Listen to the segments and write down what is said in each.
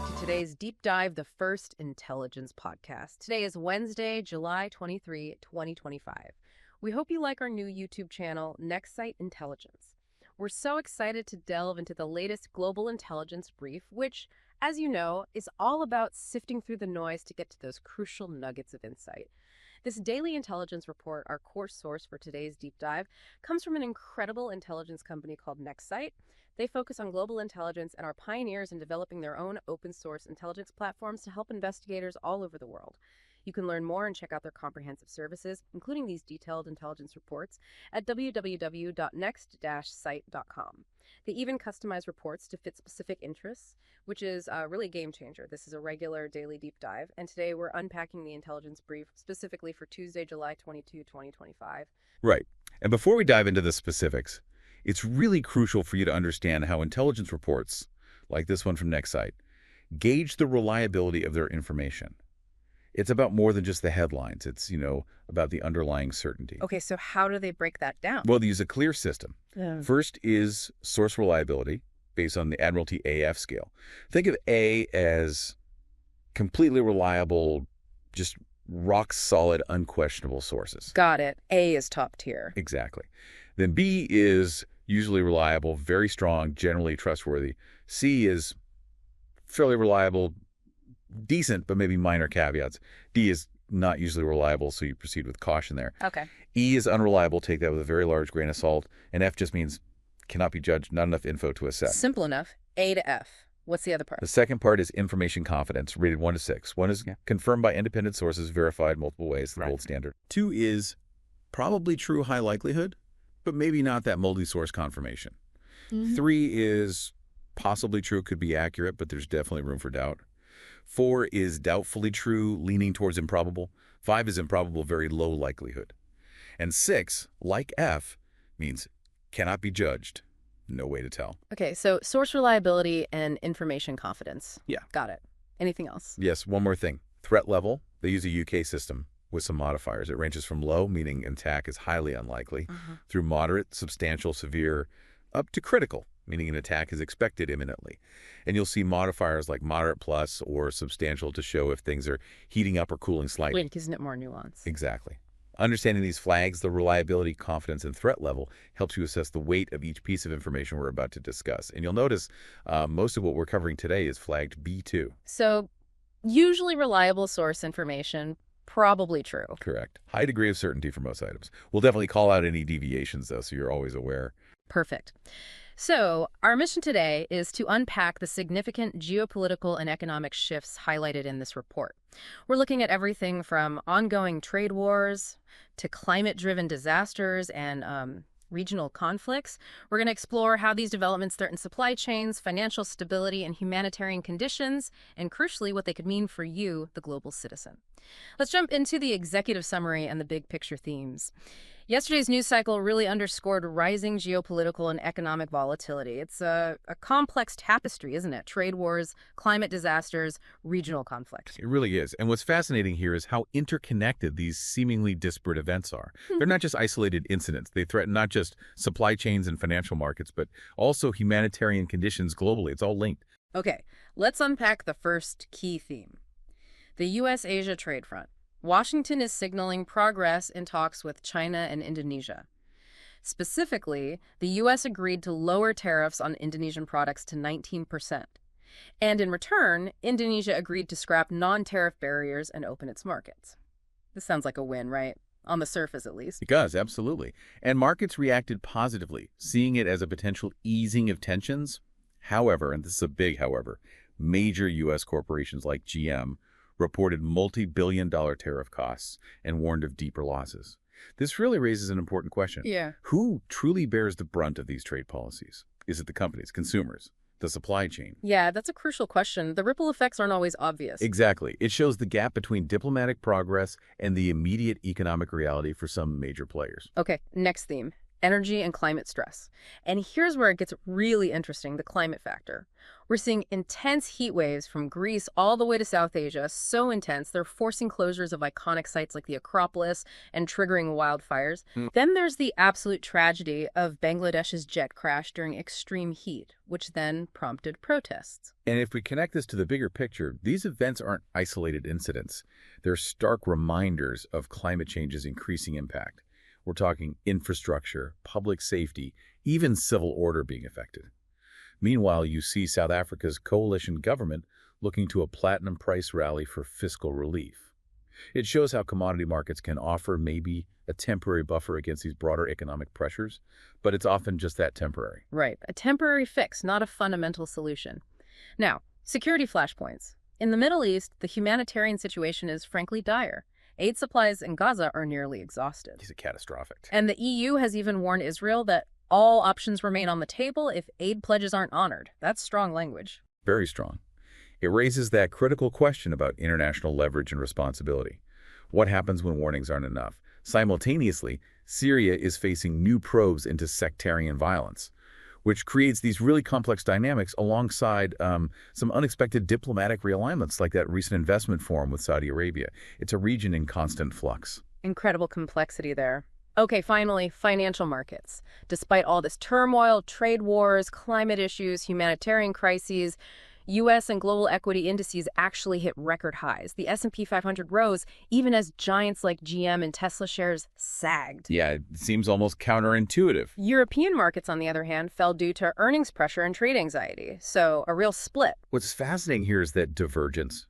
back to today's Deep Dive, the First Intelligence Podcast. Today is Wednesday, July 23, 2025. We hope you like our new YouTube channel, Nextsite Intelligence. We're so excited to delve into the latest global intelligence brief, which, as you know, is all about sifting through the noise to get to those crucial nuggets of insight. This daily intelligence report, our core source for today's deep dive, comes from an incredible intelligence company called Nextsite. They focus on global intelligence and are pioneers in developing their own open source intelligence platforms to help investigators all over the world. You can learn more and check out their comprehensive services, including these detailed intelligence reports, at www.next-site.com. They even customize reports to fit specific interests, which is really a game changer. This is a regular daily deep dive, and today we're unpacking the intelligence brief specifically for Tuesday, July 22, 2025. Right. And before we dive into the specifics, it's really crucial for you to understand how intelligence reports, like this one from Nextsite, gauge the reliability of their information. It's about more than just the headlines. It's, about the underlying certainty. Okay, so how do they break that down? Well, they use a clear system. First is source reliability, based on the Admiralty AF scale. Think of A as completely reliable, just rock-solid, unquestionable sources. Got it. A is top tier. Exactly. Then B is usually reliable, very strong, generally trustworthy. C is fairly reliable, decent, but maybe minor caveats. D is not usually reliable, so you proceed with caution there. Okay. E is unreliable, take that with a very large grain of salt. And F just means cannot be judged, not enough info to assess. Simple enough. A to F. What's the other part? The second part is information confidence, rated 1 to 6. 1 is confirmed by independent sources, verified multiple ways, the gold standard. 2 is probably true, high likelihood, but maybe not that multi-source confirmation. 3 is possibly true, could be accurate, but there's definitely room for doubt. 4 is doubtfully true, leaning towards improbable. 5 is improbable, very low likelihood. And 6, like F, means cannot be judged. No way to tell. Okay, so source reliability and information confidence. Yeah. Got it. Anything else? Yes, one more thing. Threat level, they use a UK system with some modifiers. It ranges from low, meaning an attack is highly unlikely, through moderate, substantial, severe, up to critical, meaning an attack is expected imminently. And you'll see modifiers like moderate plus or substantial to show if things are heating up or cooling slightly. Wait, isn't it more nuance? Exactly. Understanding these flags, the reliability, confidence, and threat level helps you assess the weight of each piece of information we're about to discuss. And you'll notice most of what we're covering today is flagged B2. So usually reliable source information, probably true. Correct. High degree of certainty for most items. We'll definitely call out any deviations, though, so you're always aware. Perfect. So our mission today is to unpack the significant geopolitical and economic shifts highlighted in this report. We're looking at everything from ongoing trade wars to climate-driven disasters and regional conflicts. We're going to explore how these developments threaten supply chains, financial stability, and humanitarian conditions, and crucially, what they could mean for you, the global citizen. Let's jump into the executive summary and the big picture themes. Yesterday's news cycle really underscored rising geopolitical and economic volatility. It's a complex tapestry, isn't it? Trade wars, climate disasters, regional conflict. It really is. And what's fascinating here is how interconnected these seemingly disparate events are. They're not just isolated incidents. They threaten not just supply chains and financial markets, but also humanitarian conditions globally. It's all linked. Okay, let's unpack the first key theme. The U.S.-Asia trade front. Washington is signaling progress in talks with China and Indonesia. Specifically, the U.S. agreed to lower tariffs on Indonesian products to 19%. And in return, Indonesia agreed to scrap non-tariff barriers and open its markets. This sounds like a win, right? On the surface, at least. It does, absolutely. And markets reacted positively, seeing it as a potential easing of tensions. However, and this is a big however, major U.S. corporations like GM reported multi-billion-dollar tariff costs and warned of deeper losses. This really raises an important question. Yeah. Who truly bears the brunt of these trade policies? Is it the companies, consumers, the supply chain? Yeah, that's a crucial question. The ripple effects aren't always obvious. Exactly. It shows the gap between diplomatic progress and the immediate economic reality for some major players. Okay, next theme. energy and climate stress. And here's where it gets really interesting, the climate factor. We're seeing intense heat waves from Greece all the way to South Asia, so intense they're forcing closures of iconic sites like the Acropolis and triggering wildfires. Then there's the absolute tragedy of Bangladesh's jet crash during extreme heat, which then prompted protests. And if we connect this to the bigger picture, these events aren't isolated incidents. They're stark reminders of climate change's increasing impact. We're talking infrastructure, public safety, even civil order being affected. Meanwhile, you see South Africa's coalition government looking to a platinum price rally for fiscal relief. It shows how commodity markets can offer maybe a temporary buffer against these broader economic pressures, but it's often just that temporary. Right, a temporary fix, not a fundamental solution. Now, security flashpoints. In the Middle East, the humanitarian situation is frankly dire. Aid supplies in Gaza are nearly exhausted. These are catastrophic. And the EU has even warned Israel that all options remain on the table if aid pledges aren't honored. That's strong language. Very strong. It raises that critical question about international leverage and responsibility. What happens when warnings aren't enough? Simultaneously, Syria is facing new probes into sectarian violence, which creates these really complex dynamics alongside some unexpected diplomatic realignments like that recent investment forum with Saudi Arabia. It's a region in constant flux. Incredible complexity there. Okay, finally, financial markets. Despite all this turmoil, trade wars, climate issues, humanitarian crises, U.S. and global equity indices actually hit record highs. The S&P 500 rose even as giants like GM and Tesla shares sagged. Yeah, it seems almost counterintuitive. European markets, on the other hand, fell due to earnings pressure and trade anxiety. So a real split. What's fascinating here is that divergence.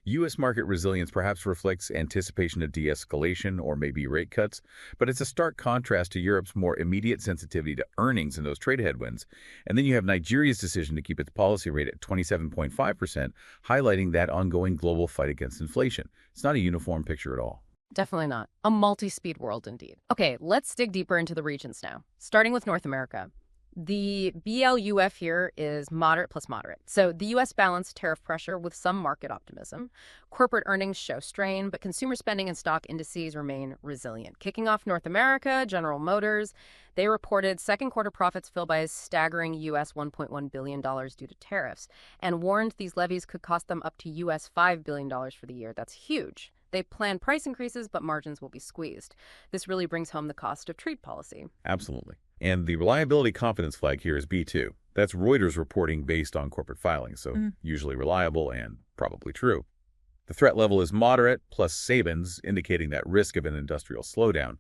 U.S. market resilience perhaps reflects anticipation of de-escalation or maybe rate cuts, but it's a stark contrast to Europe's more immediate sensitivity to earnings and those trade headwinds. And then you have Nigeria's decision to keep its policy rate at 27.5%, highlighting that ongoing global fight against inflation. It's not a uniform picture at all. Definitely not. A multi-speed world indeed. Okay, let's dig deeper into the regions now, starting with North America. The BLUF here is moderate plus moderate. So the U.S. balanced tariff pressure with some market optimism. Corporate earnings show strain, but consumer spending and stock indices remain resilient. Kicking off North America, General Motors, they reported second quarter profits fell by a staggering U.S. $1.1 billion due to tariffs and warned these levies could cost them up to U.S. $5 billion for the year. That's huge. They plan price increases, but margins will be squeezed. This really brings home the cost of trade policy. Absolutely. And the reliability confidence flag here is B2. That's Reuters reporting based on corporate filings, so usually reliable and probably true. The threat level is moderate, plus Sabins, indicating that risk of an industrial slowdown.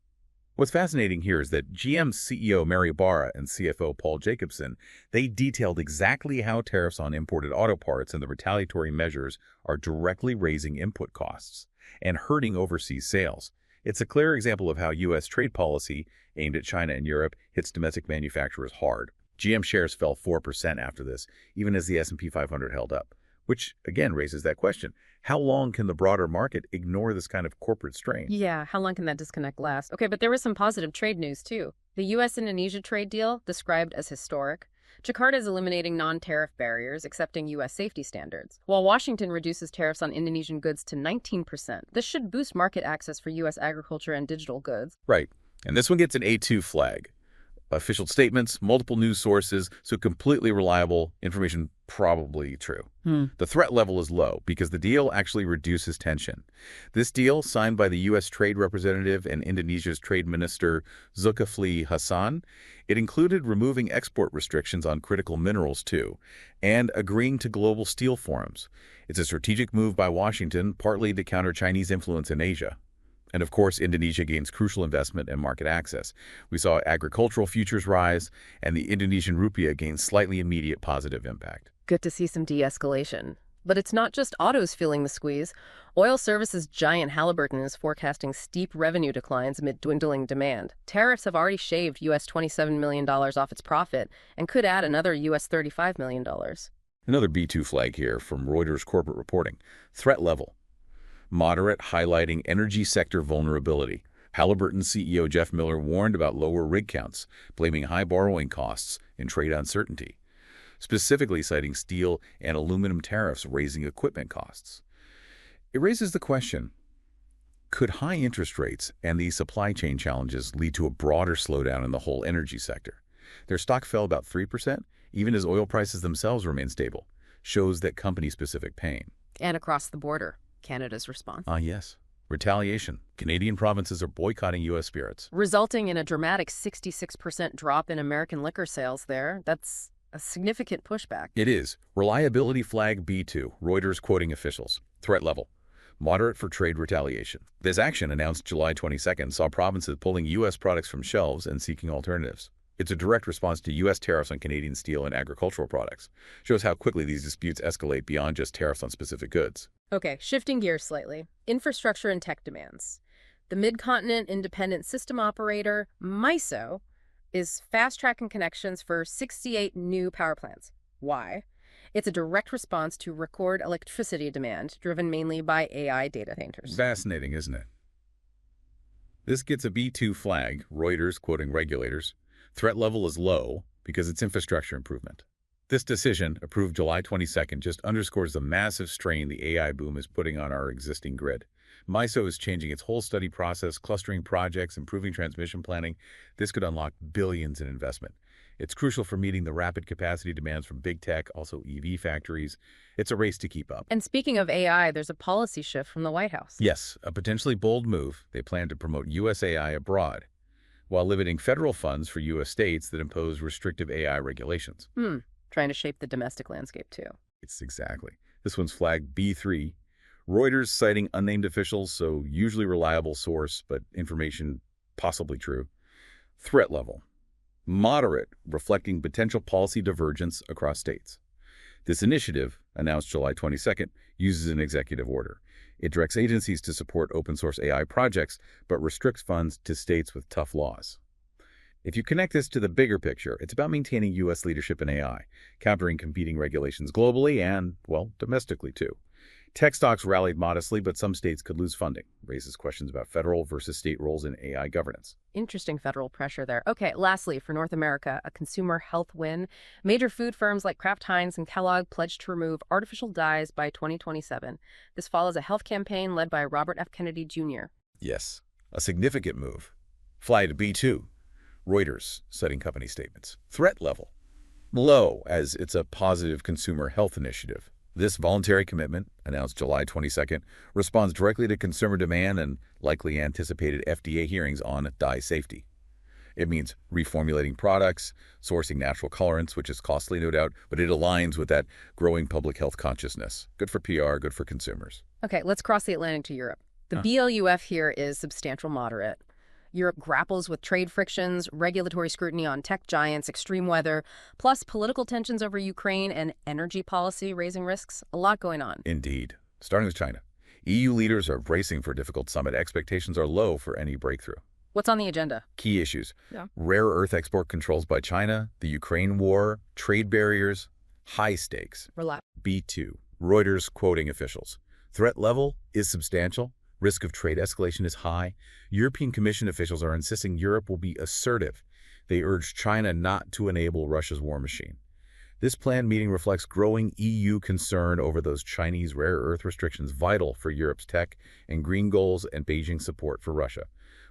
What's fascinating here is that GM's CEO Mary Barra and CFO Paul Jacobson, they detailed exactly how tariffs on imported auto parts and the retaliatory measures are directly raising input costs and hurting overseas sales. It's a clear example of how U.S. trade policy aimed at China and Europe hits domestic manufacturers hard. GM shares fell 4% after this, even as the S&P 500 held up, which again raises that question. How long can the broader market ignore this kind of corporate strain? Yeah, how long can that disconnect last? Okay, but there was some positive trade news too. The U.S.-Indonesia trade deal, described as historic. Jakarta is eliminating non-tariff barriers, accepting U.S. safety standards, while Washington reduces tariffs on Indonesian goods to 19%. This should boost market access for U.S. agriculture and digital goods. Right. And this one gets an A2 flag. Official statements, multiple news sources, so completely reliable information, probably true. The threat level is low because the deal actually reduces tension. This deal, signed by the U.S. Trade Representative and Indonesia's Trade Minister Zulkifli Hasan, it included removing export restrictions on critical minerals too, and agreeing to global steel forums. It's a strategic move by Washington, partly to counter Chinese influence in Asia. And of course, Indonesia gains crucial investment and market access. We saw agricultural futures rise, and the Indonesian rupiah gained slightly immediate positive impact. Good to see some de-escalation. But it's not just autos feeling the squeeze. Oil services giant Halliburton is forecasting steep revenue declines amid dwindling demand. Tariffs have already shaved U.S. $27 million off its profit and could add another U.S. $35 million. Another B2 flag here from Reuters corporate reporting. Threat level. Moderate, highlighting energy sector vulnerability. Halliburton CEO Jeff Miller warned about lower rig counts, blaming high borrowing costs and trade uncertainty, specifically citing steel and aluminum tariffs raising equipment costs. It raises the question, Could high interest rates and these supply chain challenges lead to a broader slowdown in the whole energy sector? Their stock fell about 3%, even as oil prices themselves remain stable. Shows that company-specific pain. And across the border, Canada's response. Yes. Retaliation. Canadian provinces are boycotting U.S. spirits, resulting in a dramatic 66% drop in American liquor sales there. That's a significant pushback. It is. Reliability flag B2, Reuters quoting officials. Threat level. Moderate for trade retaliation. This action, announced July 22nd, saw provinces pulling U.S. products from shelves and seeking alternatives. It's a direct response to U.S. tariffs on Canadian steel and agricultural products. Shows how quickly these disputes escalate beyond just tariffs on specific goods. Okay, shifting gears slightly. Infrastructure and tech demands. The Mid-Continent Independent System Operator, MISO, is fast-tracking connections for 68 new power plants. Why? It's a direct response to record electricity demand, driven mainly by AI data centers. Fascinating, isn't it? This gets a B2 flag, Reuters quoting regulators. Threat level is low because it's infrastructure improvement. This decision, approved July 22nd, just underscores the massive strain the AI boom is putting on our existing grid. MISO is changing its whole study process, clustering projects, improving transmission planning. This could unlock billions in investment. It's crucial for meeting the rapid capacity demands from big tech, also EV factories. It's a race to keep up. And speaking of AI, there's a policy shift from the White House. Yes, a potentially bold move. They plan to promote U.S. AI abroad, while limiting federal funds for U.S. states that impose restrictive AI regulations. Trying to shape the domestic landscape, too. It's exactly. This one's flagged B3. Reuters citing unnamed officials, so usually reliable source, but information possibly true. Threat level. Moderate, reflecting potential policy divergence across states. This initiative, announced July 22nd, uses an executive order. It directs agencies to support open-source AI projects, but restricts funds to states with tough laws. If you connect this to the bigger picture, it's about maintaining U.S. leadership in AI, countering competing regulations globally and, well, domestically too. Tech stocks rallied modestly, but some states could lose funding. Raises questions about federal versus state roles in AI governance. Interesting federal pressure there. Okay, lastly, for North America, a consumer health win. Major food firms like Kraft Heinz and Kellogg pledged to remove artificial dyes by 2027. This follows a health campaign led by Robert F. Kennedy Jr. Yes, a significant move. Fly to B2. Reuters citing company statements. Threat level. Low, as it's a positive consumer health initiative. This voluntary commitment, announced July 22nd, responds directly to consumer demand and likely anticipated FDA hearings on dye safety. It means reformulating products, sourcing natural colorants, which is costly, no doubt, but it aligns with that growing public health consciousness. Good for PR, good for consumers. Okay, let's cross the Atlantic to Europe. The BLUF here is substantial moderate. Europe grapples with trade frictions, regulatory scrutiny on tech giants, extreme weather, plus political tensions over Ukraine and energy policy raising risks. A lot going on. Indeed. Starting with China. EU leaders are bracing for a difficult summit. Expectations are low for any breakthrough. What's on the agenda? Key issues. Rare earth export controls by China, the Ukraine war, trade barriers, high stakes. B2. Reuters quoting officials. Threat level is substantial. Risk of trade escalation is high. European Commission officials are insisting Europe will be assertive. They urge China not to enable Russia's war machine. This planned meeting reflects growing EU concern over those Chinese rare earth restrictions vital for Europe's tech and green goals and Beijing support for Russia.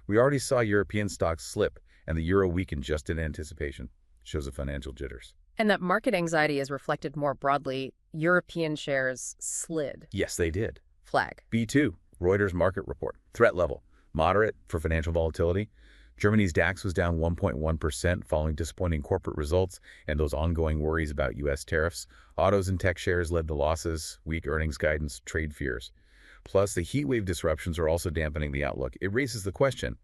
We already saw European stocks slip and the euro weaken just in anticipation. Shows of financial jitters. And that market anxiety is reflected more broadly. European shares slid. Yes, they did. Flag. B2. Reuters market report. Threat level. Moderate for financial volatility. Germany's DAX was down 1.1% following disappointing corporate results and those ongoing worries about U.S. tariffs. Autos and tech shares led the losses, weak earnings guidance, trade fears. Plus, the heatwave disruptions are also dampening the outlook. It raises the question,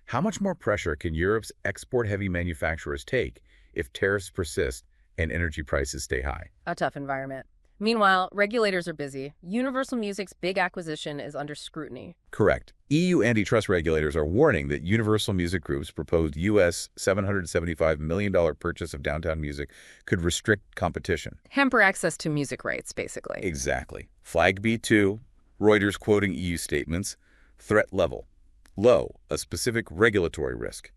how much more pressure can Europe's export-heavy manufacturers take if tariffs persist and energy prices stay high? A tough environment. Meanwhile, regulators are busy. Universal Music's big acquisition is under scrutiny. Correct. EU antitrust regulators are warning that Universal Music Group's proposed U.S. $775 million purchase of Downtown Music could restrict competition. Hamper access to music rights, basically. Exactly. Flag B2, Reuters quoting EU statements. Threat level. Low, a specific regulatory risk.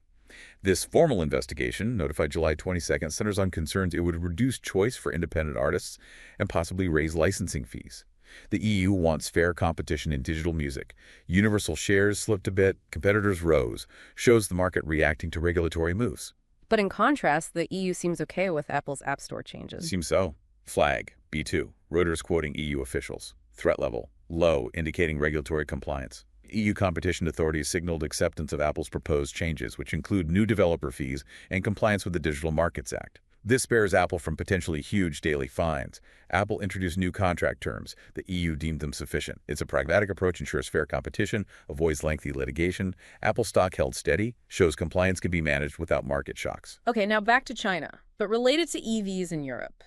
This formal investigation, notified July 22nd, centers on concerns it would reduce choice for independent artists and possibly raise licensing fees. The EU wants fair competition in digital music. Universal shares slipped a bit, competitors rose. Shows the market reacting to regulatory moves. But in contrast, the EU seems okay with Apple's App Store changes. Seems so. Flag, B2. Reuters quoting EU officials. Threat level, low, indicating regulatory compliance. EU competition authorities signaled acceptance of Apple's proposed changes, which include new developer fees and compliance with the Digital Markets Act. This spares Apple from potentially huge daily fines. Apple introduced new contract terms. The EU deemed them sufficient. It's a pragmatic approach, ensures fair competition, avoids lengthy litigation. Apple stock held steady, shows compliance can be managed without market shocks. Okay, now back to China, but related to EVs in Europe.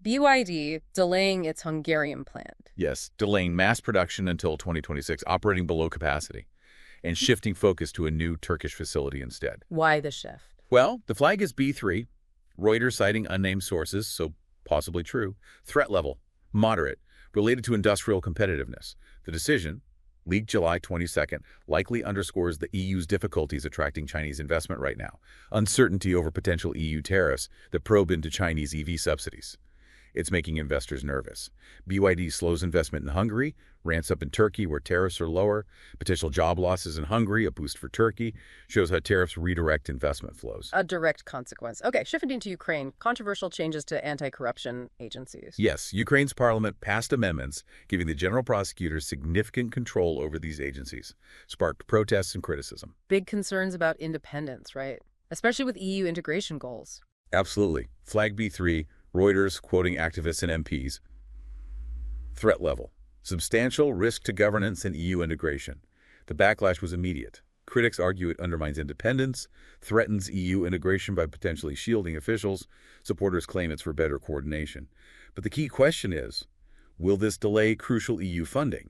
BYD delaying its Hungarian plant. Yes, delaying mass production until 2026, operating below capacity, and shifting focus to a new Turkish facility instead. Why the shift? Well, the flag is B3. Reuters citing unnamed sources, so possibly true. Threat level, moderate, related to industrial competitiveness. The decision, leaked July 22nd, likely underscores the EU's difficulties attracting Chinese investment right now. Uncertainty over potential EU tariffs that probe into Chinese EV subsidies. It's making investors nervous. BYD slows investment in Hungary, ramps up in Turkey where tariffs are lower. Potential job losses in Hungary, a boost for Turkey, shows how tariffs redirect investment flows. A direct consequence. Okay, shifting to Ukraine, controversial changes to anti-corruption agencies. Yes, Ukraine's parliament passed amendments giving the general prosecutor significant control over these agencies, sparked protests and criticism. Big concerns about independence, right? Especially with EU integration goals. Absolutely. Flag B3, Reuters quoting activists and MPs. Threat level, substantial risk to governance and EU integration. The backlash was immediate. Critics argue it undermines independence, threatens EU integration by potentially shielding officials. Supporters claim it's for better coordination. But the key question is, will this delay crucial EU funding?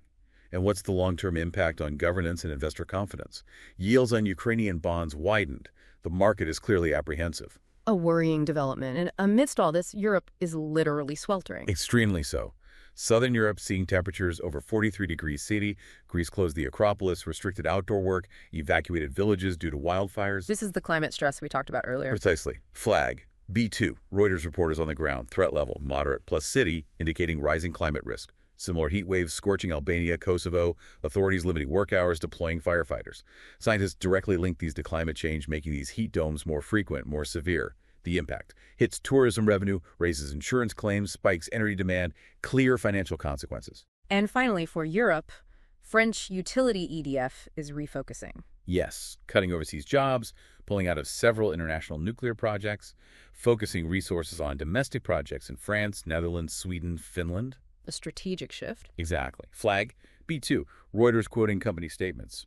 And what's the long-term impact on governance and investor confidence? Yields on Ukrainian bonds widened. The market is clearly apprehensive. A worrying development. And amidst all this, Europe is literally sweltering. Extremely so. Southern Europe seeing temperatures over 43 degrees C. Greece closed the Acropolis, restricted outdoor work, evacuated villages due to wildfires. This is the climate stress we talked about earlier. Precisely. Flag, B2. Reuters reporters on the ground. Threat level, moderate, plus city, indicating rising climate risk. Similar heat waves scorching Albania, Kosovo, authorities limiting work hours, deploying firefighters. Scientists directly link these to climate change, making these heat domes more frequent, more severe. The impact hits tourism revenue, raises insurance claims, spikes energy demand, clear financial consequences. And finally, for Europe, French utility EDF is refocusing. Yes, cutting overseas jobs, pulling out of several international nuclear projects, focusing resources on domestic projects in France, Netherlands, Sweden, Finland. A strategic shift. Exactly. Flag, B2, Reuters quoting company statements.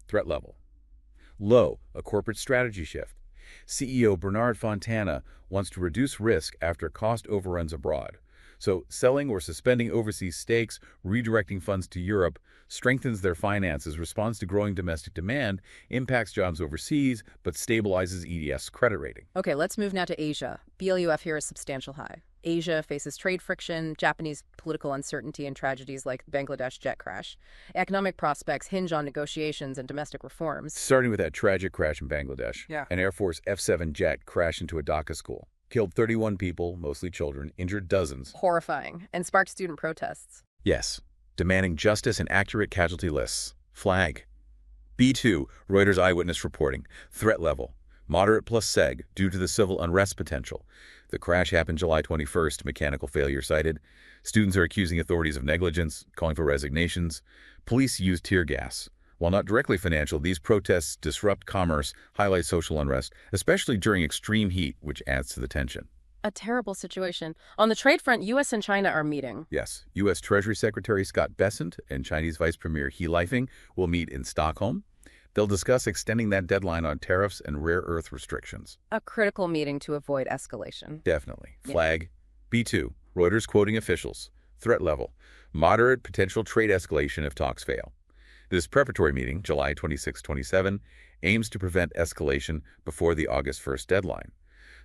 Threat level, low, a corporate strategy shift. CEO Bernard Fontana wants to reduce risk after cost overruns abroad. So selling or suspending overseas stakes, redirecting funds to Europe, strengthens their finances, responds to growing domestic demand, impacts jobs overseas, but stabilizes EDF's credit rating. Okay, let's move now to Asia. BLUF here is substantial high. Asia faces trade friction, Japanese political uncertainty, and tragedies like the Bangladesh jet crash. Economic prospects hinge on negotiations and domestic reforms. Starting with that tragic crash in Bangladesh. Yeah. An Air Force F-7 jet crashed into a Dhaka school. Killed 31 people, mostly children, injured dozens. Horrifying, and sparked student protests. Yes, demanding justice and accurate casualty lists. Flag. B2, Reuters eyewitness reporting. Threat level, moderate plus seg, due to the civil unrest potential. The crash happened July 21st, mechanical failure cited. Students are accusing authorities of negligence, calling for resignations. Police used tear gas. While not directly financial, these protests disrupt commerce, highlight social unrest, especially during extreme heat, which adds to the tension. A terrible situation. On the trade front, U.S. and China are meeting. Yes, U.S. Treasury Secretary Scott Bessent and Chinese Vice Premier He Lifeng will meet in Stockholm. They'll discuss extending that deadline on tariffs and rare earth restrictions. A critical meeting to avoid escalation. Definitely. Flag. B2, Reuters quoting officials. Threat level, moderate potential trade escalation if talks fail. This preparatory meeting, July 26-27, aims to prevent escalation before the August 1st deadline.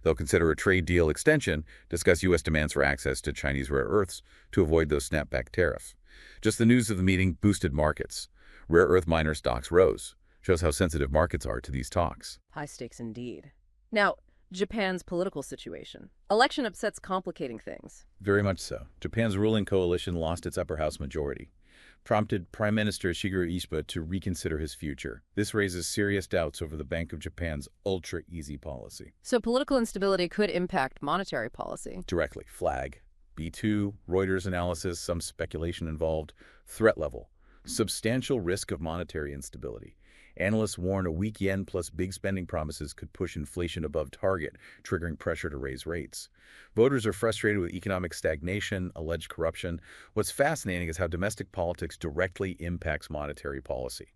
They'll consider a trade deal extension, discuss U.S. demands for access to Chinese rare earths to avoid those snapback tariffs. Just the news of the meeting boosted markets. Rare earth miner stocks rose. Shows how sensitive markets are to these talks. High stakes indeed. Now, Japan's political situation. Election upsets complicating things. Very much so. Japan's ruling coalition lost its upper house majority, prompted Prime Minister Shigeru Ishiba to reconsider his future. This raises serious doubts over the Bank of Japan's ultra-easy policy. So political instability could impact monetary policy. Directly. Flag. B2, Reuters analysis, some speculation involved. Threat level. Substantial risk of monetary instability. Analysts warn a weak yen plus big spending promises could push inflation above target, triggering pressure to raise rates. Voters are frustrated with economic stagnation, alleged corruption. What's fascinating is how domestic politics directly impacts monetary policy.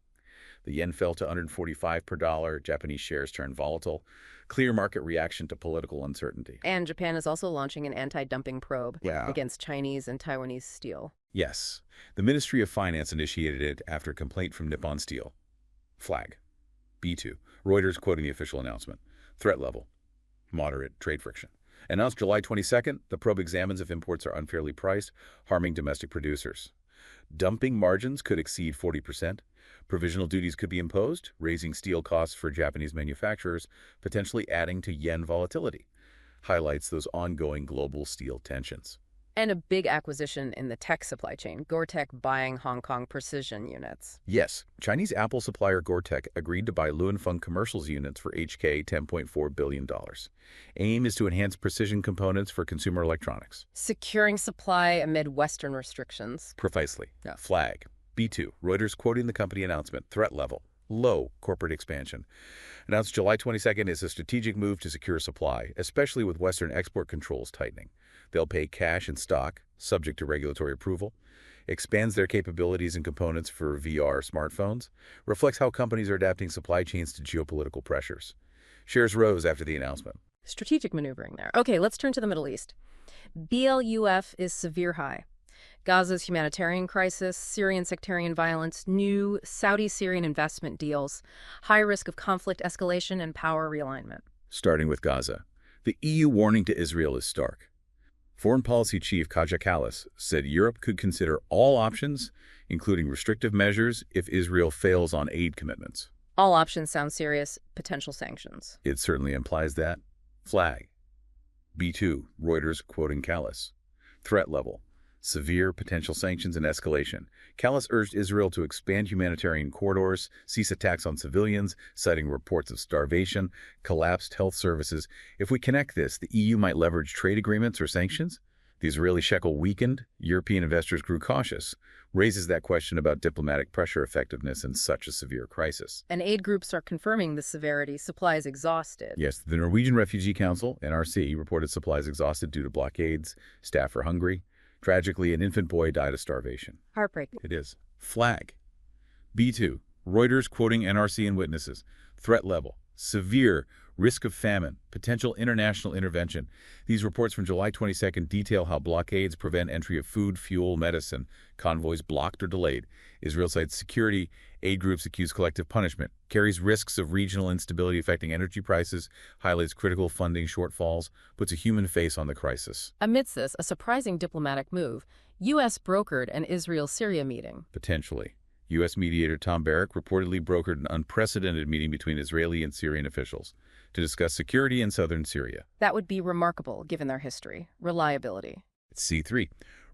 The yen fell to 145 per dollar, Japanese shares turned volatile. Clear market reaction to political uncertainty. And Japan is also launching an anti-dumping probe against Chinese and Taiwanese steel. Yes. The Ministry of Finance initiated it after a complaint from Nippon Steel. Flag. B2. Reuters quoting the official announcement. Threat level. Moderate trade friction. Announced July 22nd, the probe examines if imports are unfairly priced, harming domestic producers. Dumping margins could exceed 40%. Provisional duties could be imposed, raising steel costs for Japanese manufacturers, potentially adding to yen volatility. Highlights those ongoing global steel tensions. And a big acquisition in the tech supply chain, Gore-Tex buying Hong Kong precision units. Yes, Chinese Apple supplier Gore-Tex agreed to buy Luanfeng Commercial's units for HK $10.4 billion. Aim is to enhance precision components for consumer electronics. Securing supply amid Western restrictions. Precisely. Yeah. Flag. B2. Reuters quoting the company announcement. Threat level. Low corporate expansion. Announced July 22nd is a strategic move to secure supply, especially with Western export controls tightening. They'll pay cash in stock, subject to regulatory approval. Expands their capabilities and components for VR smartphones. Reflects how companies are adapting supply chains to geopolitical pressures. Shares rose after the announcement. Strategic maneuvering there. Okay, let's turn to the Middle East. BLUF is severe high. Gaza's humanitarian crisis, Syrian sectarian violence, new Saudi-Syrian investment deals, high risk of conflict escalation and power realignment. Starting with Gaza, the EU warning to Israel is stark. Foreign Policy Chief Kaja Kallas said Europe could consider all options, including restrictive measures, if Israel fails on aid commitments. All options sound serious. Potential sanctions. It certainly implies that. Flag. B2, Reuters quoting Kallas. Threat level. Severe potential sanctions and escalation. Kallas urged Israel to expand humanitarian corridors, cease attacks on civilians, citing reports of starvation, collapsed health services. If we connect this, the EU might leverage trade agreements or sanctions. The Israeli shekel weakened, European investors grew cautious. Raises that question about diplomatic pressure effectiveness in such a severe crisis. And aid groups are confirming the severity. Supplies exhausted. Yes, the Norwegian Refugee Council, NRC, reported supplies exhausted due to blockades. Staff are hungry. Tragically, an infant boy died of starvation. Heartbreaking. It is. Flag. B2. Reuters quoting NRC and witnesses. Threat level. Severe. Risk of famine. Potential international intervention. These reports from July 22nd detail how blockades prevent entry of food, fuel, medicine. Convoys blocked or delayed. Israel cites security. Aid groups accuse collective punishment. Carries risks of regional instability affecting energy prices. Highlights critical funding shortfalls. Puts a human face on the crisis. Amidst this, a surprising diplomatic move. U.S. brokered an Israel-Syria meeting. Potentially. U.S. mediator Tom Barrack reportedly brokered an unprecedented meeting between Israeli and Syrian officials to discuss security in southern Syria. That would be remarkable, given their history. Reliability. C3.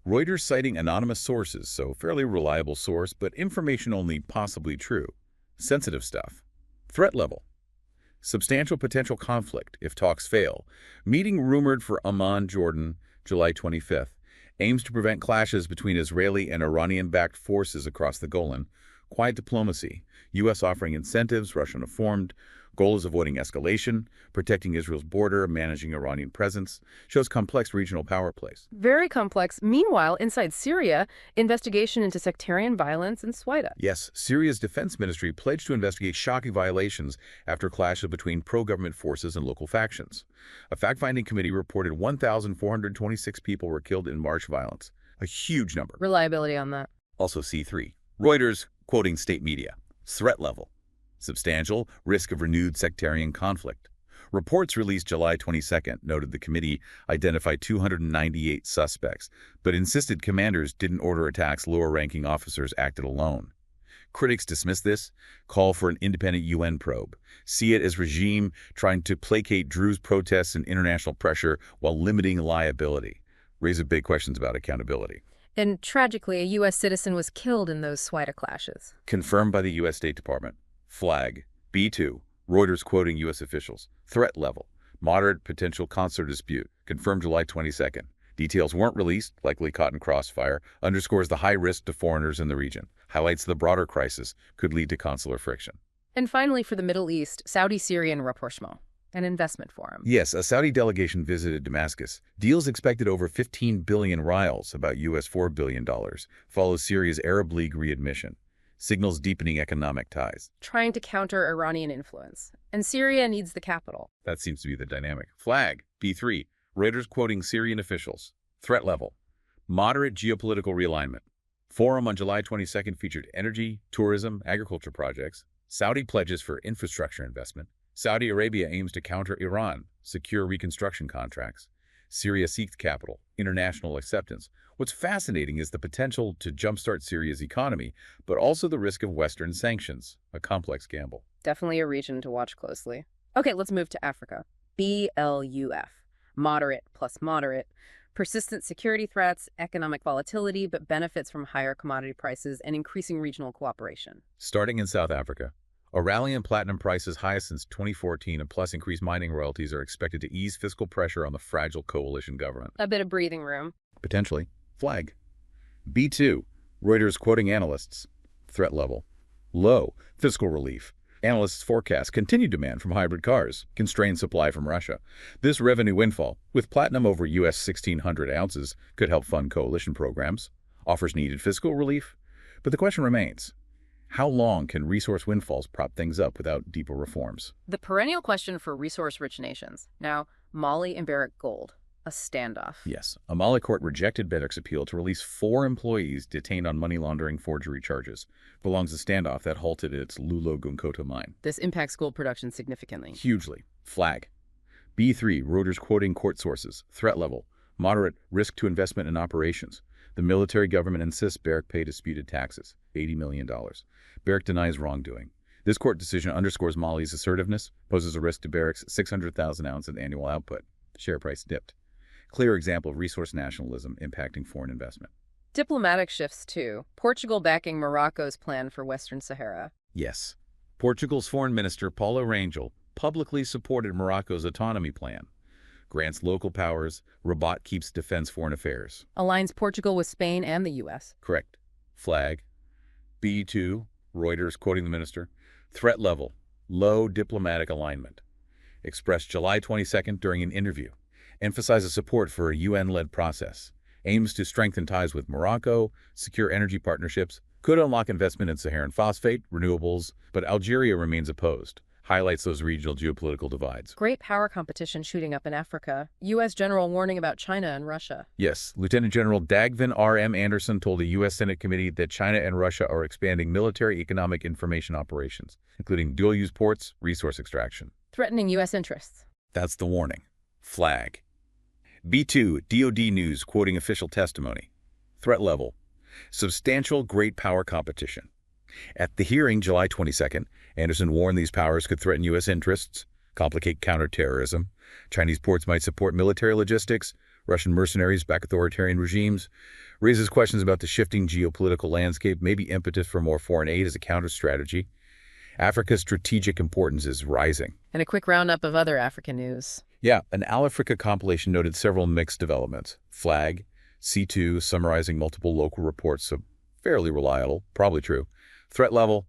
Reuters citing anonymous sources, so fairly reliable source, but information only possibly true. Sensitive stuff. Threat level. Substantial potential conflict if talks fail. Meeting rumored for Amman, Jordan, July 25th. Aims to prevent clashes between Israeli and Iranian-backed forces across the Golan. Quiet diplomacy. U.S. offering incentives, Russia informed. Goal is avoiding escalation, protecting Israel's border, managing Iranian presence. Shows complex regional power plays. Very complex. Meanwhile, inside Syria, investigation into sectarian violence in Swaida. Yes, Syria's defense ministry pledged to investigate shocking violations after clashes between pro-government forces and local factions. A fact-finding committee reported 1,426 people were killed in March violence. A huge number. Reliability on that. Also C3. Reuters quoting state media. Threat level. Substantial risk of renewed sectarian conflict. Reports released July 22nd noted the committee identified 298 suspects, but insisted commanders didn't order attacks, lower-ranking officers acted alone. Critics dismiss this, call for an independent UN probe, see it as regime trying to placate Drew's protests and international pressure while limiting liability. Raises big questions about accountability. And tragically, a U.S. citizen was killed in those Swida clashes. Confirmed by the U.S. State Department. Flag. B2. Reuters quoting U.S. officials. Threat level. Moderate potential consular dispute. Confirmed July 22nd. Details weren't released, likely caught in crossfire, underscores the high risk to foreigners in the region, highlights the broader crisis could lead to consular friction. And finally, for the Middle East, Saudi-Syrian rapprochement, an investment forum. Yes, a Saudi delegation visited Damascus. Deals expected over 15 billion rials, about US $4 billion, follows Syria's Arab League readmission. Signals deepening economic ties. Trying to counter Iranian influence. And Syria needs the capital. That seems to be the dynamic. Flag. B3. Reuters quoting Syrian officials. Threat level. Moderate geopolitical realignment. Forum on July 22nd featured energy, tourism, agriculture projects. Saudi pledges for infrastructure investment. Saudi Arabia aims to counter Iran, secure reconstruction contracts. Syria seeks capital, international acceptance. What's fascinating is the potential to jumpstart Syria's economy, but also the risk of Western sanctions, a complex gamble. Definitely a region to watch closely. Okay, let's move to Africa. BLUF. Moderate plus moderate. Persistent security threats, economic volatility, but benefits from higher commodity prices and increasing regional cooperation. Starting in South Africa, a rally in platinum prices highest since 2014 and plus increased mining royalties are expected to ease fiscal pressure on the fragile coalition government. A bit of breathing room. Potentially. Flag. B2. Reuters quoting analysts. Threat level. Low. Fiscal relief. Analysts forecast continued demand from hybrid cars, constrained supply from Russia. This revenue windfall, with platinum over US 1,600 ounces, could help fund coalition programs, offers needed fiscal relief. But the question remains, how long can resource windfalls prop things up without deeper reforms? The perennial question for resource-rich nations. Now, Mali and Barrick Gold. A standoff. Yes. A Mali court rejected Barrick's appeal to release 4 employees detained on money laundering forgery charges. Belongs a standoff that halted its Lulo-Gounkoto mine. This impacts gold production significantly. Hugely. Flag. B3. Reuters quoting court sources. Threat level. Moderate risk to investment in operations. The military government insists Barrick pay disputed taxes. $80 million. Barrick denies wrongdoing. This court decision underscores Mali's assertiveness, poses a risk to Barrick's 600,000 ounce of annual output. Share price dipped. Clear example of resource nationalism impacting foreign investment. Diplomatic shifts, too. Portugal backing Morocco's plan for Western Sahara. Yes. Portugal's foreign minister, Paulo Rangel, publicly supported Morocco's autonomy plan. Grants local powers, Rabat keeps defense foreign affairs. Aligns Portugal with Spain and the U.S. Correct. Flag. B2, Reuters quoting the minister. Threat level, low diplomatic alignment. Expressed July 22nd during an interview. Emphasizes support for a UN-led process. Aims to strengthen ties with Morocco, secure energy partnerships, could unlock investment in Saharan phosphate, renewables, but Algeria remains opposed. Highlights those regional geopolitical divides. Great power competition shooting up in Africa. U.S. general warning about China and Russia. Yes, Lieutenant General Dagvin R.M. Anderson told a U.S. Senate committee that China and Russia are expanding military economic information operations, including dual-use ports, resource extraction. Threatening U.S. interests. That's the warning. Flag. B2, DoD News quoting official testimony. Threat level. Substantial great power competition. At the hearing July 22nd, Anderson warned these powers could threaten U.S. interests, complicate counterterrorism. Chinese ports might support military logistics. Russian mercenaries back authoritarian regimes. Raises questions about the shifting geopolitical landscape, maybe impetus for more foreign aid as a counter-strategy. Africa's strategic importance is rising. And a quick roundup of other African news. Yeah, an Al-Africa compilation noted several mixed developments. Flag, C2 summarizing multiple local reports, so fairly reliable, probably true. Threat level,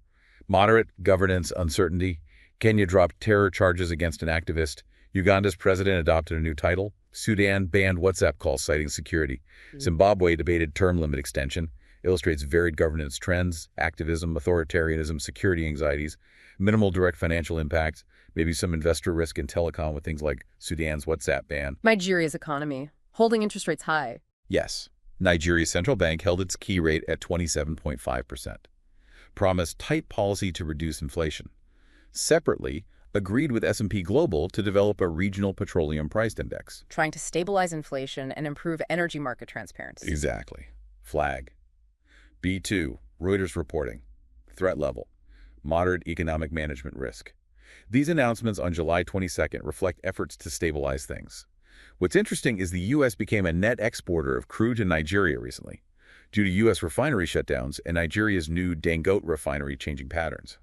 moderate governance uncertainty. Kenya dropped terror charges against an activist. Uganda's president adopted a new title. Sudan banned WhatsApp calls citing security. Zimbabwe debated term limit extension. Illustrates varied governance trends, activism, authoritarianism, security anxieties, minimal direct financial impact, maybe some investor risk in telecom with things like Sudan's WhatsApp ban. Nigeria's economy, holding interest rates high. Yes, Nigeria's central bank held its key rate at 27.5%. Promised tight policy to reduce inflation. Separately, agreed with S&P Global to develop a regional petroleum price index. Trying to stabilize inflation and improve energy market transparency. Exactly. Flag. B2, Reuters reporting. threat level, moderate economic management risk. These announcements on July 22nd reflect efforts to stabilize things. What's interesting is the U.S. became a net exporter of crude to Nigeria recently, due to U.S. refinery shutdowns and Nigeria's new Dangote refinery changing patterns.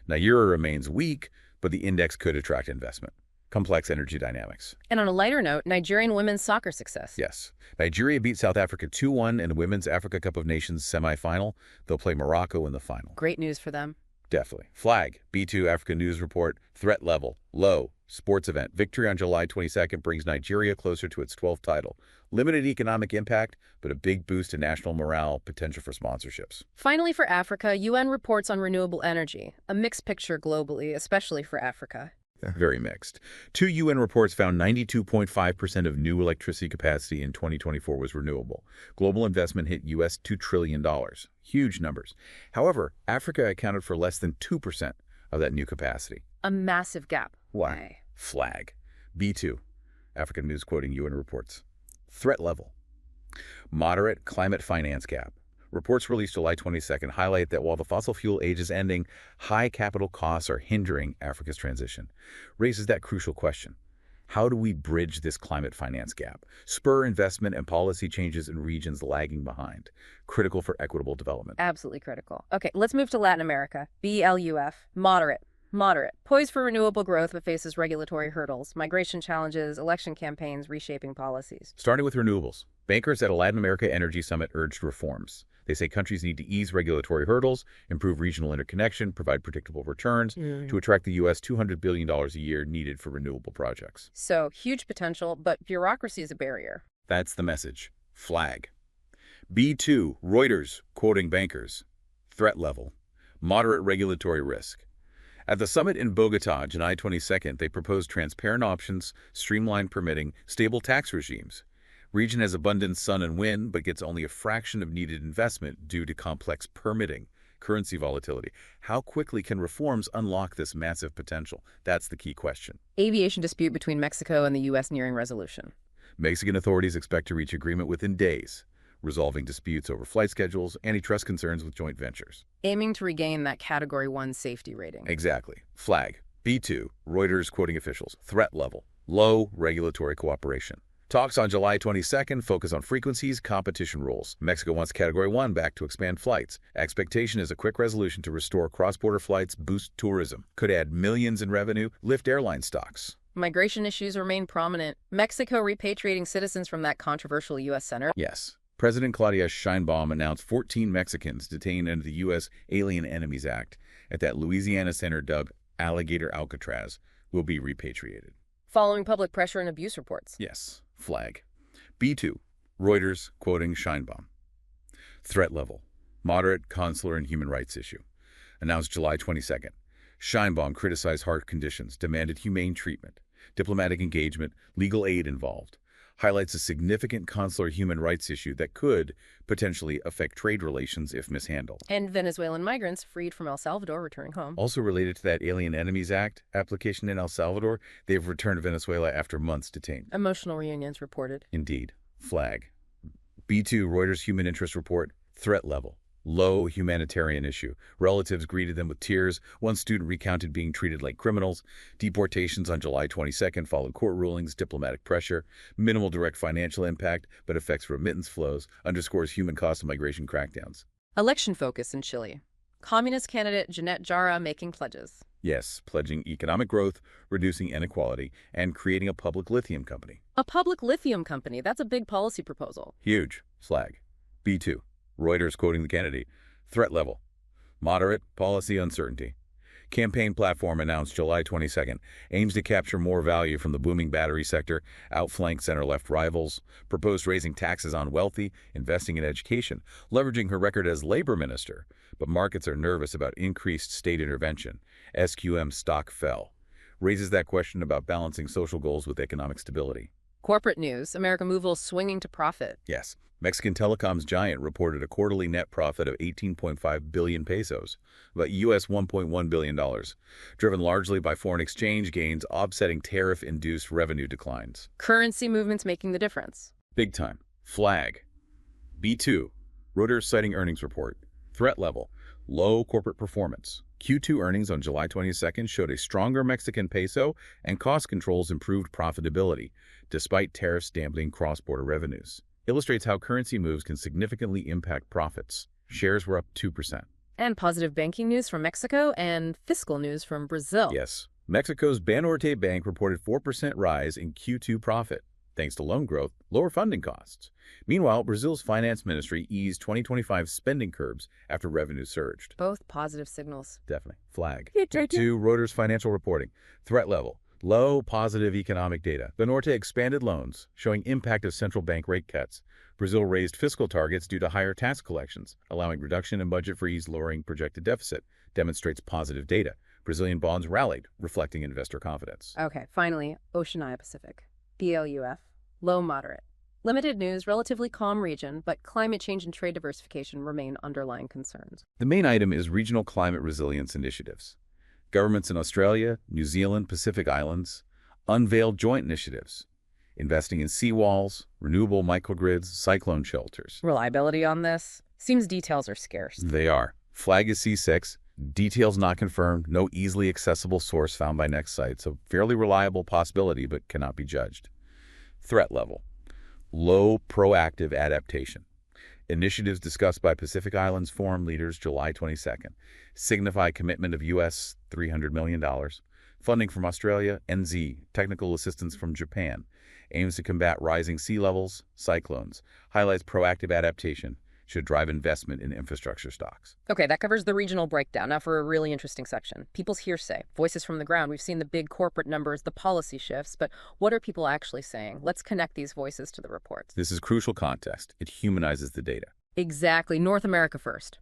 Nigeria remains weak, but the index could attract investment. Complex energy dynamics. And on a lighter note, Nigerian women's soccer success. Yes. Nigeria beat South Africa 2-1 in the Women's Africa Cup of Nations semifinal. They'll play Morocco in the final. Great news for them. Definitely. Flag, B2 Africa News Report, threat level, low, sports event. Victory on July 22nd brings Nigeria closer to its 12th title. Limited economic impact, but a big boost to national morale, potential for sponsorships. Finally, for Africa, UN reports on renewable energy. A mixed picture globally, especially for Africa. Very mixed. Two UN reports found 92.5% of new electricity capacity in 2024 was renewable. Global investment hit US $2 trillion. Huge numbers. However, Africa accounted for less than 2% of that new capacity. A massive gap. Why? Flag. B2. African News quoting UN reports. Threat level. Moderate climate finance gap. Reports released July 22nd highlight that while the fossil fuel age is ending, high capital costs are hindering Africa's transition. Raises that crucial question. How do we bridge this climate finance gap? Spur investment and policy changes in regions lagging behind. Critical for equitable development. Absolutely critical. Okay, let's move to Latin America. BLUF. Moderate. Poised for renewable growth but faces regulatory hurdles, migration challenges, election campaigns, reshaping policies. Starting with renewables. Bankers at a Latin America Energy Summit urged reforms. They say countries need to ease regulatory hurdles, improve regional interconnection, provide predictable returns to attract the U.S. $200 billion a year needed for renewable projects. So, huge potential, but bureaucracy is a barrier. That's the message. Flag. B2, Reuters, quoting bankers. Threat level. Moderate regulatory risk. At the summit in Bogota, July 22nd, they proposed transparent options, streamlined permitting, stable tax regimes. Region has abundant sun and wind, but gets only a fraction of needed investment due to complex permitting, currency volatility. How quickly can reforms unlock this massive potential? That's the key question. Aviation dispute between Mexico and the U.S. nearing resolution. Mexican authorities expect to reach agreement within days, resolving disputes over flight schedules, antitrust concerns with joint ventures. Aiming to regain that Category 1 safety rating. Exactly. Flag. B2, Reuters quoting officials. Threat level. Low regulatory cooperation. Talks on July 22nd focus on frequencies, competition rules. Mexico wants Category 1 back to expand flights. Expectation is a quick resolution to restore cross-border flights, boost tourism. Could add millions in revenue, lift airline stocks. Migration issues remain prominent. Mexico repatriating citizens from that controversial U.S. center. Yes. President Claudia Sheinbaum announced 14 Mexicans detained under the U.S. Alien Enemies Act at that Louisiana center dubbed Alligator Alcatraz will be repatriated. Following public pressure and abuse reports. Yes. Flag. B2, Reuters quoting Sheinbaum. Threat level. Moderate consular and human rights issue. Announced July 22nd. Sheinbaum criticized harsh conditions, demanded humane treatment, diplomatic engagement, legal aid involved. Highlights a significant consular human rights issue that could potentially affect trade relations if mishandled. And Venezuelan migrants freed from El Salvador returning home. Also related to that Alien Enemies Act application in El Salvador, they have returned to Venezuela after months detained. Emotional reunions reported. Indeed. Flag. B2 Reuters Human Interest Report. Threat level. Low humanitarian issue. Relatives greeted them with tears. One student recounted being treated like criminals. Deportations on July 22nd followed court rulings, diplomatic pressure. Minimal direct financial impact, but affects remittance flows. Underscores human cost of migration crackdowns. Election focus in Chile. Communist candidate Jeanette Jara making pledges. Yes, pledging economic growth, reducing inequality, and creating a public lithium company. A public lithium company. That's a big policy proposal. Huge. Flag. B2. Reuters quoting the candidate. Threat level. Moderate policy uncertainty. Campaign platform announced July 22nd. Aims to capture more value from the booming battery sector, outflank center-left rivals, proposed raising taxes on wealthy, investing in education, leveraging her record as labor minister. But markets are nervous about increased state intervention. SQM stock fell. Raises that question about balancing social goals with economic stability. Corporate news. America Movil swinging to profit. Yes. Mexican telecoms giant reported a quarterly net profit of 18.5 billion pesos, about US $1.1 billion, driven largely by foreign exchange gains offsetting tariff-induced revenue declines. Currency movements making the difference. Big time. Flag. B2. Reuters citing earnings report. Threat level. Low corporate performance. Q2 earnings on July 22nd showed a stronger Mexican peso and cost controls improved profitability, despite tariffs dampening cross-border revenues. Illustrates how currency moves can significantly impact profits. Shares were up 2%. And positive banking news from Mexico and fiscal news from Brazil. Yes. Mexico's Banorte Bank reported 4% rise in Q2 profit, thanks to loan growth, lower funding costs. Meanwhile, Brazil's finance ministry eased 2025 spending curbs after revenue surged. Both positive signals. Definitely. Flag. Yeah, To Reuters financial reporting. Threat level. Low positive economic data. Banorte expanded loans, showing impact of central bank rate cuts. Brazil raised fiscal targets due to higher tax collections, allowing reduction in budget freeze, lowering projected deficit. Demonstrates positive data. Brazilian bonds rallied, reflecting investor confidence. Okay, finally, Oceania Pacific. BLUF. Low moderate. Limited news, relatively calm region, but climate change and trade diversification remain underlying concerns. The main item is regional climate resilience initiatives. Governments in Australia, New Zealand, Pacific Islands unveiled joint initiatives, investing in seawalls, renewable microgrids, cyclone shelters. Reliability on this? Seems details are scarce. They are. Flag is C6. Details not confirmed. No easily accessible source found by next site. So fairly reliable possibility, but cannot be judged. Threat level. Low proactive adaptation. Initiatives discussed by Pacific Islands Forum leaders July 22nd signify commitment of U.S. $300 million. Funding from Australia, NZ, technical assistance from Japan, aims to combat rising sea levels, cyclones, highlights proactive adaptation, should drive investment in infrastructure stocks. Okay, that covers the regional breakdown. Now for a really interesting section. People's hearsay, voices from the ground. We've seen the big corporate numbers, the policy shifts, but what are people actually saying? Let's connect these voices to the reports. This is crucial context. It humanizes the data. Exactly. North America first.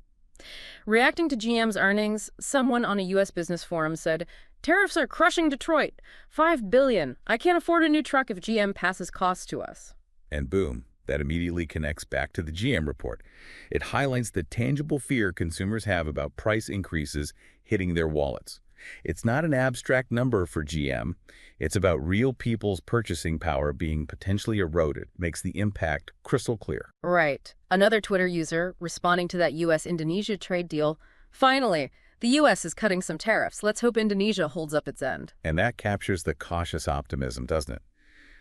Reacting to GM's earnings, someone on a U.S. business forum said, "Tariffs are crushing Detroit. $5 billion. I can't afford a new truck if GM passes costs to us." And boom. That immediately connects back to the GM report. It highlights the tangible fear consumers have about price increases hitting their wallets. It's not an abstract number for GM. It's about real people's purchasing power being potentially eroded. Makes the impact crystal clear. Right. Another Twitter user responding to that U.S.-Indonesia trade deal. Finally, the U.S. is cutting some tariffs. Let's hope Indonesia holds up its end. And that captures the cautious optimism, doesn't it?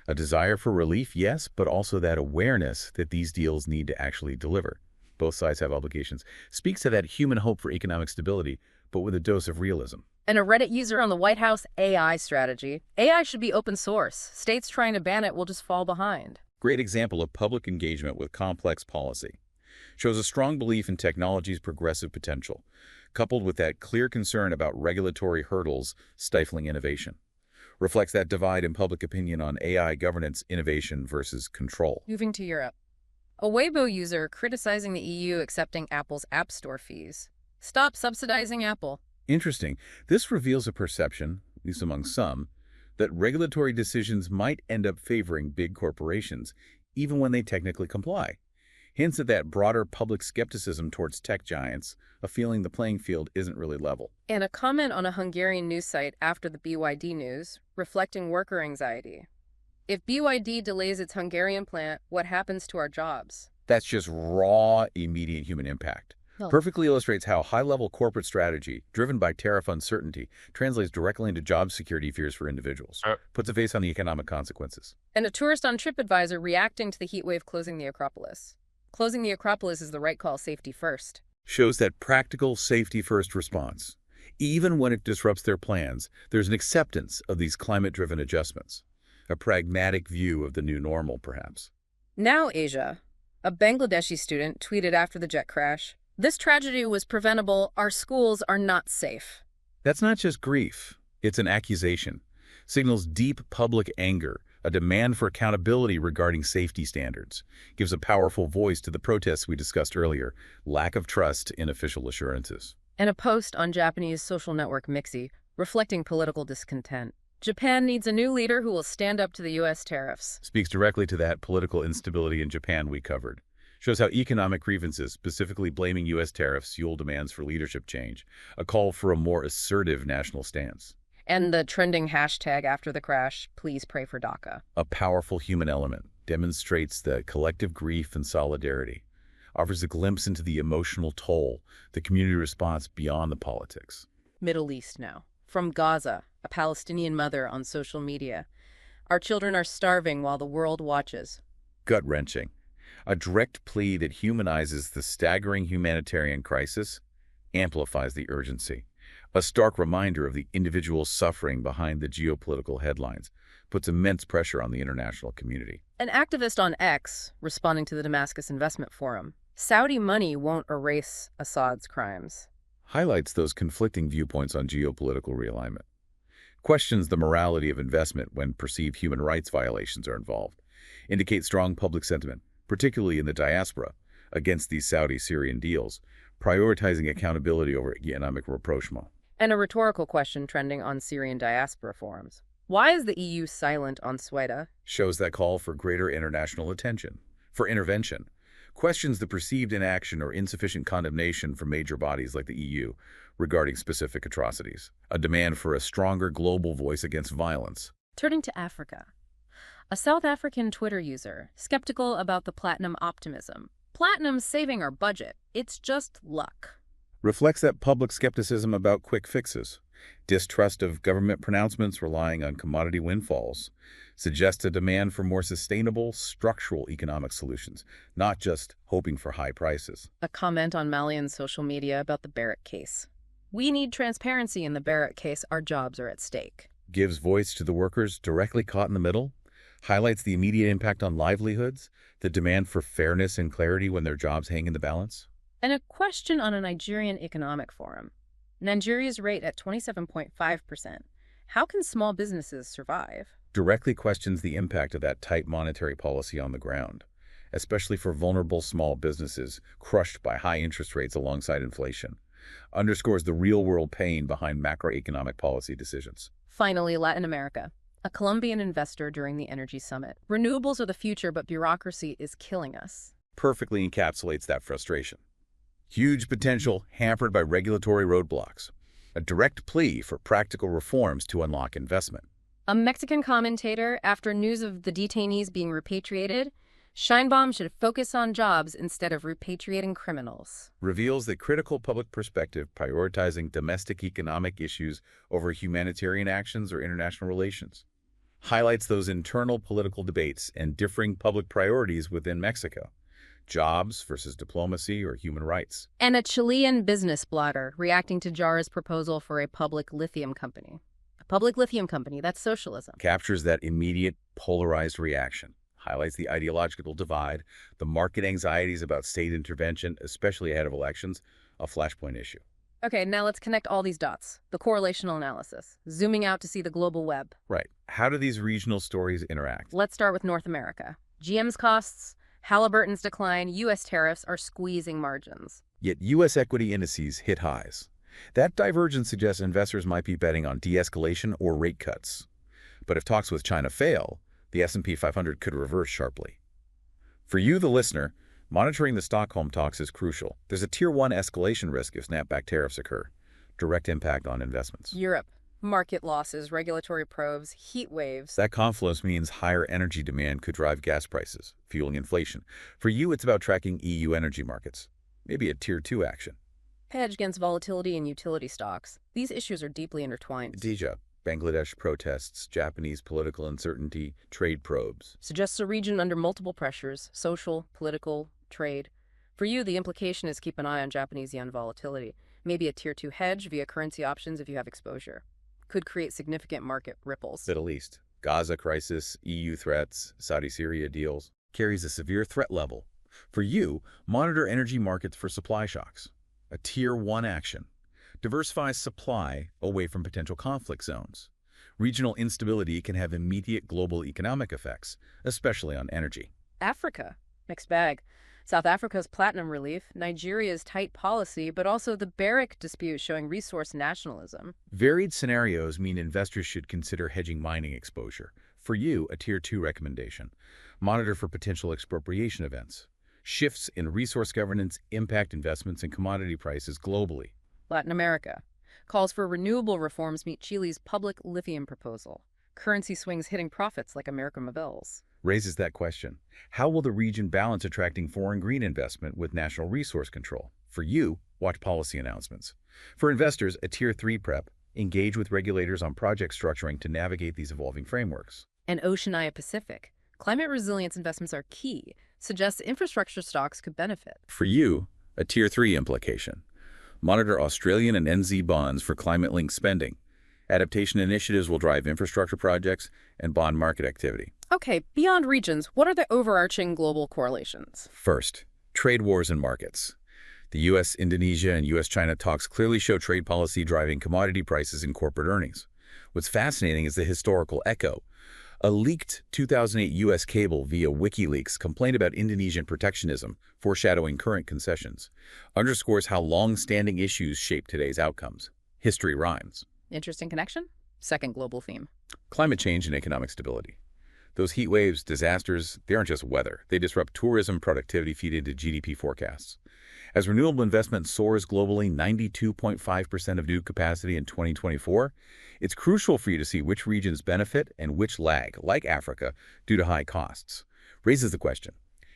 A desire for relief, yes, but also that awareness that these deals need to actually deliver. Both sides have obligations. Speaks to that human hope for economic stability, but with a dose of realism. And a Reddit user on the White House AI strategy. AI should be open source. States trying to ban it will just fall behind. Great example of public engagement with complex policy. Shows a strong belief in technology's progressive potential, coupled with that clear concern about regulatory hurdles stifling innovation. Reflects that divide in public opinion on AI governance, innovation versus control. Moving to Europe. A Weibo user criticizing the EU accepting Apple's App Store fees. Stop subsidizing Apple. Interesting. This reveals a perception, at least among some, that regulatory decisions might end up favoring big corporations, even when they technically comply. Hints at that broader public skepticism towards tech giants, a feeling the playing field isn't really level. And a comment on a Hungarian news site after the BYD news, reflecting worker anxiety. If BYD delays its Hungarian plant, what happens to our jobs? That's just raw, immediate human impact. Perfectly illustrates how high-level corporate strategy, driven by tariff uncertainty, translates directly into job security fears for individuals. Puts a face on the economic consequences. And a tourist on TripAdvisor reacting to the heat wave closing the Acropolis. Closing the Acropolis is the right call, safety first. Shows that practical safety-first response. Even when it disrupts their plans, there's an acceptance of these climate-driven adjustments. A pragmatic view of the new normal, perhaps. Now Asia. A Bangladeshi student tweeted after the jet crash, "This tragedy was preventable. Our schools are not safe." That's not just grief. It's an accusation. Signals deep public anger, a demand for accountability regarding safety standards. Gives a powerful voice to the protests we discussed earlier, lack of trust in official assurances. And a post on Japanese social network Mixi, reflecting political discontent. Japan needs a new leader who will stand up to the U.S. tariffs. Speaks directly to that political instability in Japan we covered. Shows how economic grievances, specifically blaming U.S. tariffs, fuel demands for leadership change, a call for a more assertive national stance. And the trending hashtag after the crash, "Please pray for Dhaka." A powerful human element, demonstrates the collective grief and solidarity. offers a glimpse into the emotional toll, the community response beyond the politics. Middle East now. From Gaza, a Palestinian mother on social media. Our children are starving while the world watches. Gut-wrenching. A direct plea that humanizes the staggering humanitarian crisis, amplifies the urgency. A stark reminder of the individual suffering behind the geopolitical headlines, puts immense pressure on the international community. An activist on X, responding to the Damascus Investment Forum, Saudi money won't erase Assad's crimes. Highlights those conflicting viewpoints on geopolitical realignment. Questions the morality of investment when perceived human rights violations are involved. Indicates strong public sentiment, particularly in the diaspora, against these Saudi-Syrian deals, prioritizing accountability over economic rapprochement. And a rhetorical question trending on Syrian diaspora forums. Why is the EU silent on Sweden? Shows that call for greater international attention, for intervention. Questions the perceived inaction or insufficient condemnation from major bodies like the EU regarding specific atrocities. A demand for a stronger global voice against violence. Turning to Africa. A South African Twitter user, skeptical about the platinum optimism. Platinum's saving our budget. It's just luck. Reflects that public skepticism about quick fixes. Distrust of government pronouncements relying on commodity windfalls. Suggests a demand for more sustainable, structural economic solutions, not just hoping for high prices. A comment on Malian social media about the Barrack case. We need transparency in the Barrack case. Our jobs are at stake. Gives voice to the workers directly caught in the middle. Highlights the immediate impact on livelihoods, the demand for fairness and clarity when their jobs hang in the balance. And a question on a Nigerian economic forum. Nigeria's rate at 27.5%. How can small businesses survive? Directly questions the impact of that tight monetary policy on the ground, especially for vulnerable small businesses crushed by high interest rates alongside inflation. Underscores the real-world pain behind macroeconomic policy decisions. Finally, Latin America. A Colombian investor during the energy summit. Renewables are the future, but bureaucracy is killing us. Perfectly encapsulates that frustration. Huge potential hampered by regulatory roadblocks. A direct plea for practical reforms to unlock investment. A Mexican commentator, after news of the detainees being repatriated, Scheinbaum should focus on jobs instead of repatriating criminals. Reveals the critical public perspective prioritizing domestic economic issues over humanitarian actions or international relations. Highlights those internal political debates and differing public priorities within Mexico. Jobs versus diplomacy or human rights. And a Chilean business blogger reacting to Jara's proposal for a public lithium company. A public lithium company, that's socialism. Captures that immediate, polarized reaction. Highlights the ideological divide, the market anxieties about state intervention, especially ahead of elections, a flashpoint issue. Okay, now let's connect all these dots. The correlational analysis, zooming out to see the global web. Right. How do these regional stories interact? Let's start with North America. GM's costs, Halliburton's decline, U.S. tariffs are squeezing margins. Yet U.S. equity indices hit highs. That divergence suggests investors might be betting on de-escalation or rate cuts. But if talks with China fail, the S&P 500 could reverse sharply. For you, the listener, monitoring the Stockholm talks is crucial. There's a Tier 1 escalation risk if snapback tariffs occur. Direct impact on investments. Europe. Market losses, regulatory probes, heat waves. That confluence means higher energy demand could drive gas prices, fueling inflation. For you, it's about tracking EU energy markets. Maybe a Tier 2 action. Hedge against volatility in utility stocks. These issues are deeply intertwined. Deja. Bangladesh protests, Japanese political uncertainty, trade probes. Suggests a region under multiple pressures, social, political, trade. For you, the implication is keep an eye on Japanese yen volatility. Maybe a Tier 2 hedge via currency options if you have exposure. Could create significant market ripples. Middle East. Gaza crisis, EU threats, Saudi-Syria deals. Carries a severe threat level. For you, monitor energy markets for supply shocks. A Tier 1 action. Diversifies supply away from potential conflict zones. Regional instability can have immediate global economic effects, especially on energy. Africa. Mixed bag. South Africa's platinum relief, Nigeria's tight policy, but also the Barrack dispute showing resource nationalism. Varied scenarios mean investors should consider hedging mining exposure. For you, a Tier 2 recommendation. Monitor for potential expropriation events. Shifts in resource governance impact investments and commodity prices globally. Latin America. Calls for renewable reforms meet Chile's public lithium proposal. Currency swings hitting profits like American Mobiles. raises that question. How will the region balance attracting foreign green investment with national resource control? For you, watch policy announcements. For investors, a Tier 3 prep, engage with regulators on project structuring to navigate these evolving frameworks. And Oceania Pacific. Climate resilience investments are key, suggests infrastructure stocks could benefit. For you, a Tier 3 implication. Monitor Australian and NZ bonds for climate-linked spending. Adaptation initiatives will drive infrastructure projects and bond market activity. Okay, beyond regions, what are the overarching global correlations? First, trade wars and markets. The U.S.-Indonesia and U.S.-China talks clearly show trade policy driving commodity prices and corporate earnings. What's fascinating is the historical echo. A leaked 2008 U.S. cable via WikiLeaks complained about Indonesian protectionism, foreshadowing current concessions. Underscores how long-standing issues shape today's outcomes. History rhymes. Interesting connection? Second global theme. Climate change and economic stability. Those heat waves, disasters, they aren't just weather. They disrupt tourism, productivity, feed into GDP forecasts. As renewable investment soars globally, 92.5% of new capacity in 2024, it's crucial for you to see which regions benefit and which lag, like Africa, due to high costs. Raises the question,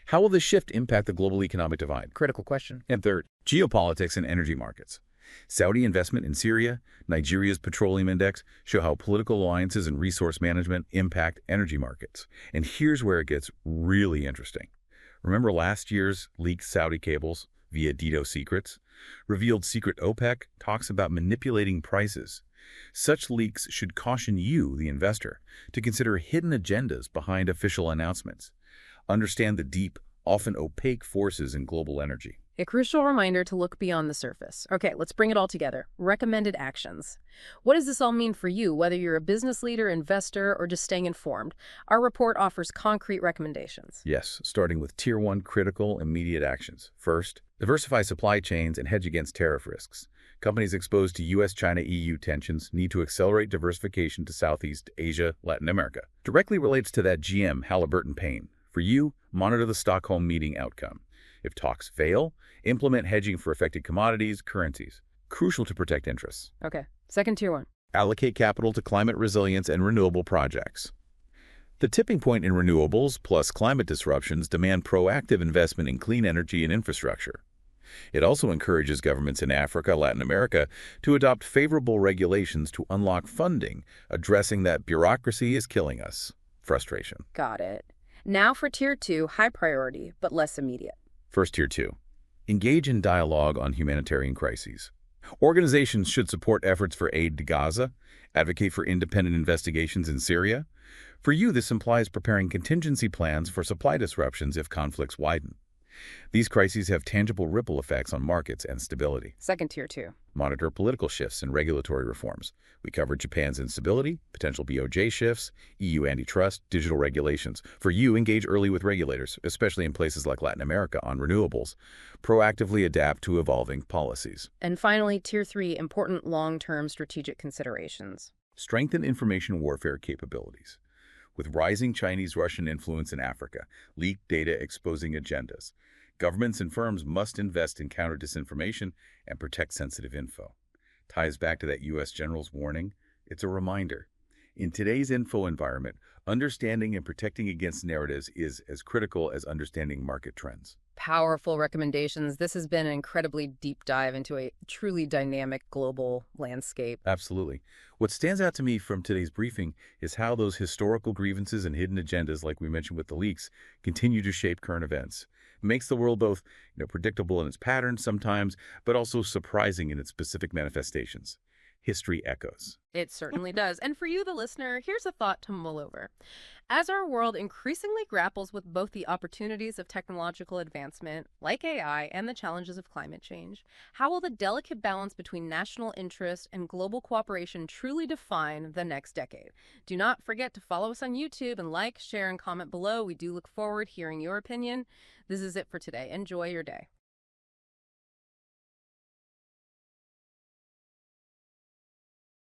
how will this shift impact the global economic divide? Critical question. And third, geopolitics and energy markets. Saudi investment in Syria, Nigeria's petroleum index show how political alliances and resource management impact energy markets. And here's where it gets really interesting. Remember last year's leaked Saudi cables via DDoS secrets? Revealed secret OPEC talks about manipulating prices. Such leaks should caution you, the investor, to consider hidden agendas behind official announcements. Understand the deep, often opaque forces in global energy. A crucial reminder to look beyond the surface. Okay, let's bring it all together. Recommended actions. What does this all mean for you, whether you're a business leader, investor, or just staying informed? Our report offers concrete recommendations. Yes, starting with Tier 1 critical immediate actions. First, diversify supply chains and hedge against tariff risks. Companies exposed to U.S.-China-EU tensions need to accelerate diversification to Southeast Asia, Latin America. Directly relates to that GM Halliburton pain. For you, monitor the Stockholm meeting outcome. If talks fail, implement hedging for affected commodities, currencies. Crucial to protect interests. Okay, second Tier 1. Allocate capital to climate resilience and renewable projects. The tipping point in renewables plus climate disruptions demand proactive investment in clean energy and infrastructure. It also encourages governments in Africa, Latin America to adopt favorable regulations to unlock funding, addressing that bureaucracy is killing us. Frustration. Got it. Now for Tier 2, high priority, but less immediate. First, Tier 2. Engage in dialogue on humanitarian crises. Organizations should support efforts for aid to Gaza, advocate for independent investigations in Syria. For you, this implies preparing contingency plans for supply disruptions if conflicts widen. These crises have tangible ripple effects on markets and stability. Second Tier 2. Monitor political shifts and regulatory reforms. We covered Japan's instability, potential BOJ shifts, EU antitrust, digital regulations. For you, engage early with regulators, especially in places like Latin America on renewables. Proactively adapt to evolving policies. And finally, Tier 3, important long-term strategic considerations. Strengthen information warfare capabilities. With rising Chinese-Russian influence in Africa, leaked data exposing agendas, governments and firms must invest in counter-disinformation and protect sensitive info. Ties back to that U.S. General's warning. It's a reminder. In today's info environment, understanding and protecting against narratives is as critical as understanding market trends. Powerful recommendations. This has been an incredibly deep dive into a truly dynamic global landscape. Absolutely. What stands out to me from today's briefing is how those historical grievances and hidden agendas, like we mentioned with the leaks, continue to shape current events. It makes the world both predictable in its patterns sometimes, but also surprising in its specific manifestations. History echoes. It certainly does. And for you, the listener, here's a thought to mull over. As our world increasingly grapples with both the opportunities of technological advancement, like AI, and the challenges of climate change, how will the delicate balance between national interest and global cooperation truly define the next decade? Do not forget to follow us on YouTube and like, share, and comment below. We do look forward to hearing your opinion. This is it for today. Enjoy your day.